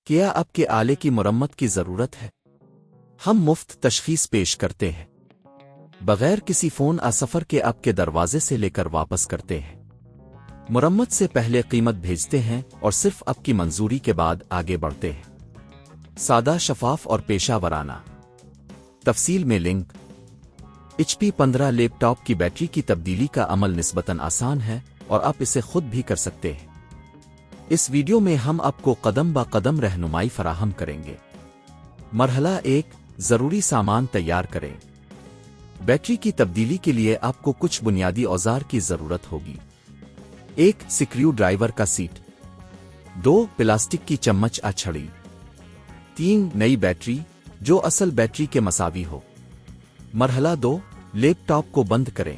کیا اب کے آلے کی مرمت کی ضرورت ہے؟ ہم مفت تشخیص پیش کرتے ہیں بغیر کسی فون سفر کے اب کے دروازے سے لے کر واپس کرتے ہیں۔ مرمت سے پہلے قیمت بھیجتے ہیں اور صرف اب کی منظوری کے بعد آگے بڑھتے ہیں۔ سادہ، شفاف اور پیشہ ورانہ۔ تفصیل میں لنک۔ HP15 لیپ ٹاپ کی بیٹری کی تبدیلی کا عمل نسبتاً آسان ہے اور آپ اسے خود بھی کر سکتے ہیں۔ اس ویڈیو میں ہم آپ کو قدم با قدم رہنمائی فراہم کریں گے۔ مرحلہ 1، ضروری سامان تیار کریں۔ بیٹری کی تبدیلی کے لیے آپ کو کچھ بنیادی اوزار کی ضرورت ہوگی۔ 1 سکریو ڈرائیور کا سیٹ۔ 2 پلاسٹک کی چمچ چھڑی۔ 3 نئی بیٹری جو اصل بیٹری کے مساوی ہو۔ مرحلہ 2، لیپ ٹاپ کو بند کریں۔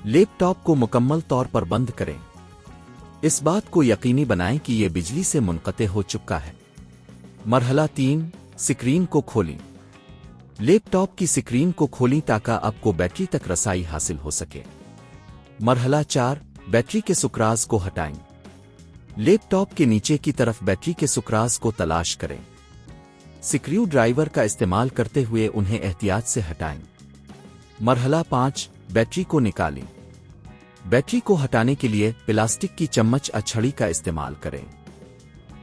لیپ ٹاپ کو مکمل طور پر بند کریں۔ اس بات کو یقینی بنائیں کہ یہ بجلی سے منقطع ہو چکا ہے۔ مرحلہ 3، سکرین کو کھولیں۔ لیپ ٹاپ کی سکرین کو کھولیں تاکہ آپ کو بیٹری تک رسائی حاصل ہو سکے۔ مرحلہ 4، بیٹری کے سکراز کو ہٹائیں۔ لیپ ٹاپ کے نیچے کی طرف بیٹری کے سکراز کو تلاش کریں۔ سکریو ڈرائیور کا استعمال کرتے ہوئے انہیں احتیاط سے ہٹائیں۔ مرحلہ 5، بیٹری کو نکالیں۔ بیٹری کو ہٹانے کے لیے پلاسٹک کی چمچ چھڑی کا استعمال کریں۔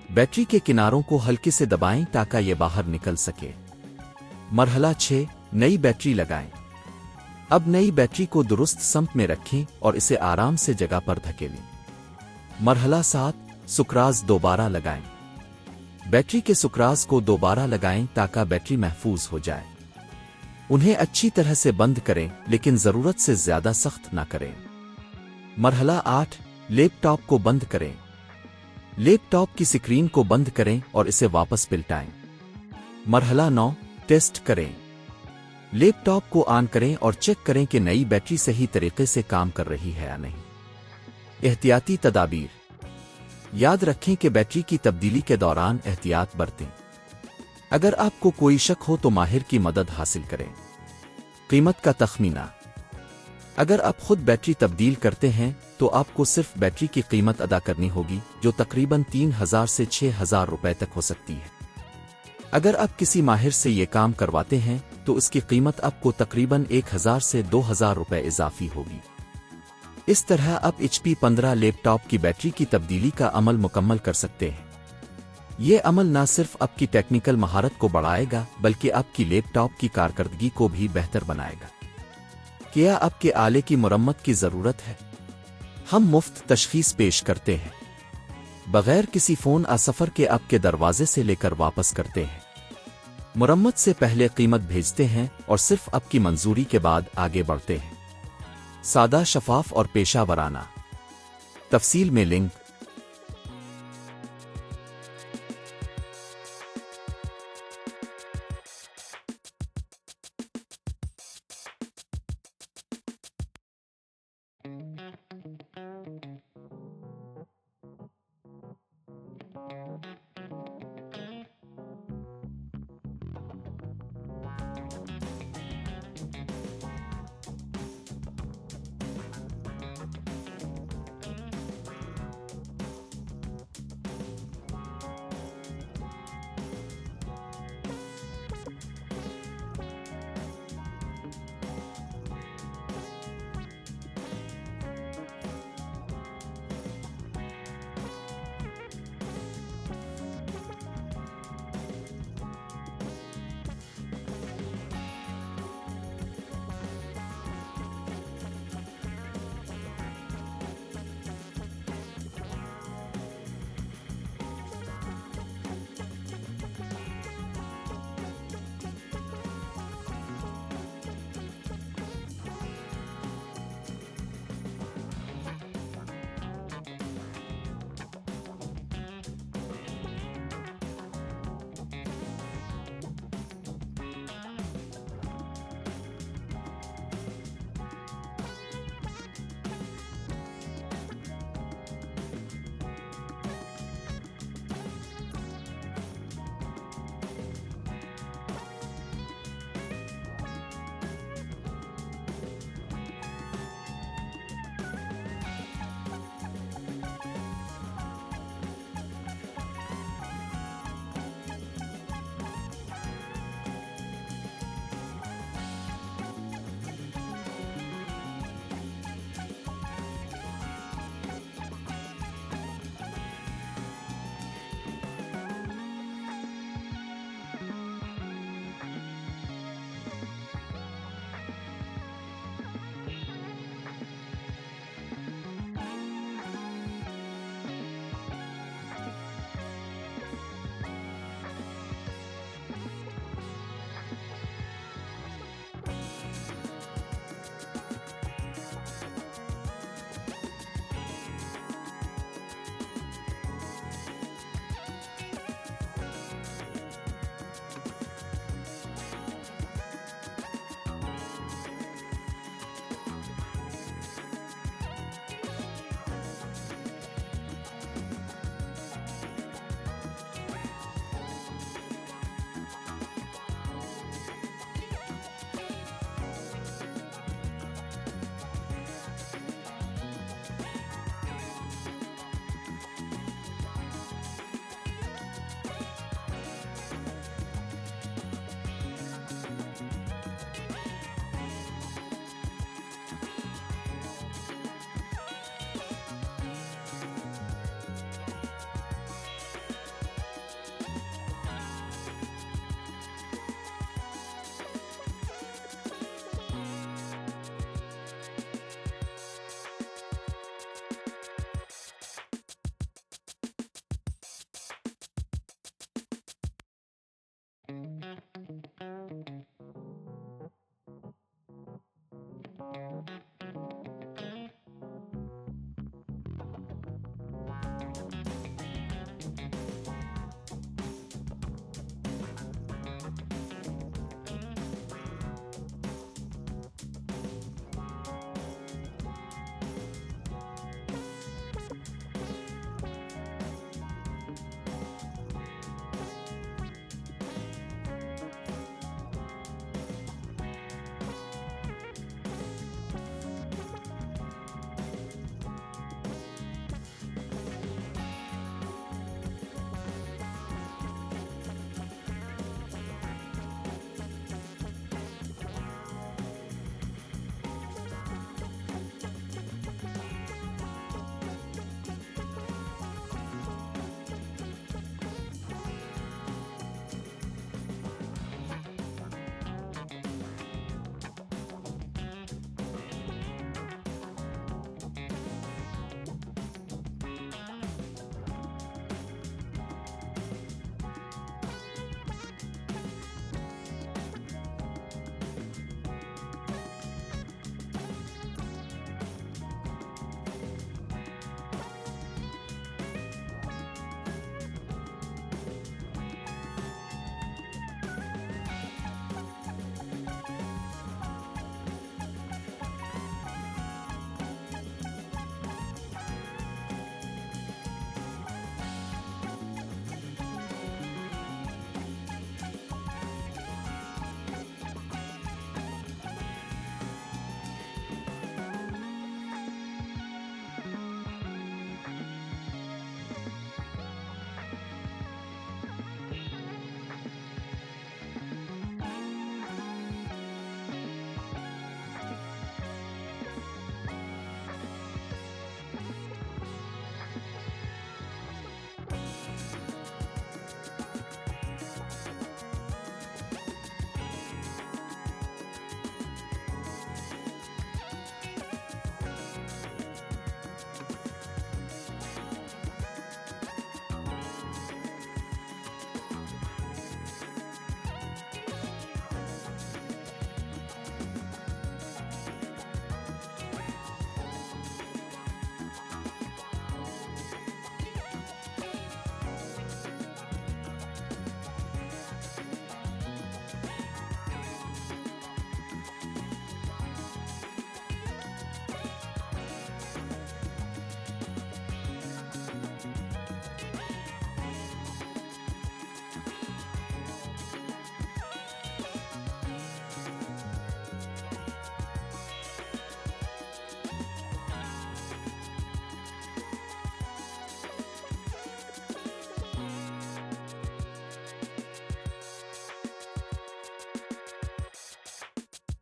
بیٹری کے کناروں کو ہلکے سے دبائیں تاکہ یہ باہر نکل سکے۔ مرحلہ 6، نئی بیٹری لگائیں۔ اب نئی بیٹری کو درست سمت میں رکھیں اور اسے آرام سے جگہ پر دھکیلیں۔ مرحلہ 7، سکراز دوبارہ لگائیں۔ بیٹری کے سکراز کو دوبارہ لگائیں تاکہ بیٹری محفوظ ہو جائے۔ انہیں اچھی طرح سے بند کریں لیکن ضرورت سے زیادہ سخت نہ کریں۔ مرحلہ 8، لیپ ٹاپ کو بند کریں۔ لیپ ٹاپ کی سکرین کو بند کریں اور اسے واپس پلٹائیں۔ مرحلہ 9، ٹیسٹ کریں۔ لیپ ٹاپ کو آن کریں اور چیک کریں کہ نئی بیٹری صحیح طریقے سے کام کر رہی ہے یا نہیں۔ احتیاطی تدابیر۔ یاد رکھیں کہ بیٹری کی تبدیلی کے دوران احتیاط برتیں۔ اگر آپ کو کوئی شک ہو تو ماہر کی مدد حاصل کریں۔ قیمت کا تخمینہ۔ اگر آپ خود بیٹری تبدیل کرتے ہیں تو آپ کو صرف بیٹری کی قیمت ادا کرنی ہوگی جو تقریباً 3000 سے 6000 روپے تک ہو سکتی ہے۔ اگر آپ کسی ماہر سے یہ کام کرواتے ہیں تو اس کی قیمت آپ کو تقریباً 1000 سے 2000 روپے اضافی ہوگی۔ اس طرح آپ HP15 لیپ ٹاپ کی بیٹری کی تبدیلی کا عمل مکمل کر سکتے ہیں۔ یہ عمل نہ صرف آپ کی ٹیکنیکل مہارت کو بڑھائے گا بلکہ آپ کی لیپ ٹاپ کی کارکردگی کو بھی بہتر بنائے گا۔ کیا آپ کے آلے کی مرمت کی ضرورت ہے؟ ہم مفت تشخیص پیش کرتے ہیں بغیر کسی فون سفر کے آپ کے دروازے سے لے کر واپس کرتے ہیں۔ مرمت سے پہلے قیمت بھیجتے ہیں اور صرف آپ کی منظوری کے بعد آگے بڑھتے ہیں۔ سادہ، شفاف اور پیشہ ورانہ۔ تفصیل میں لنک۔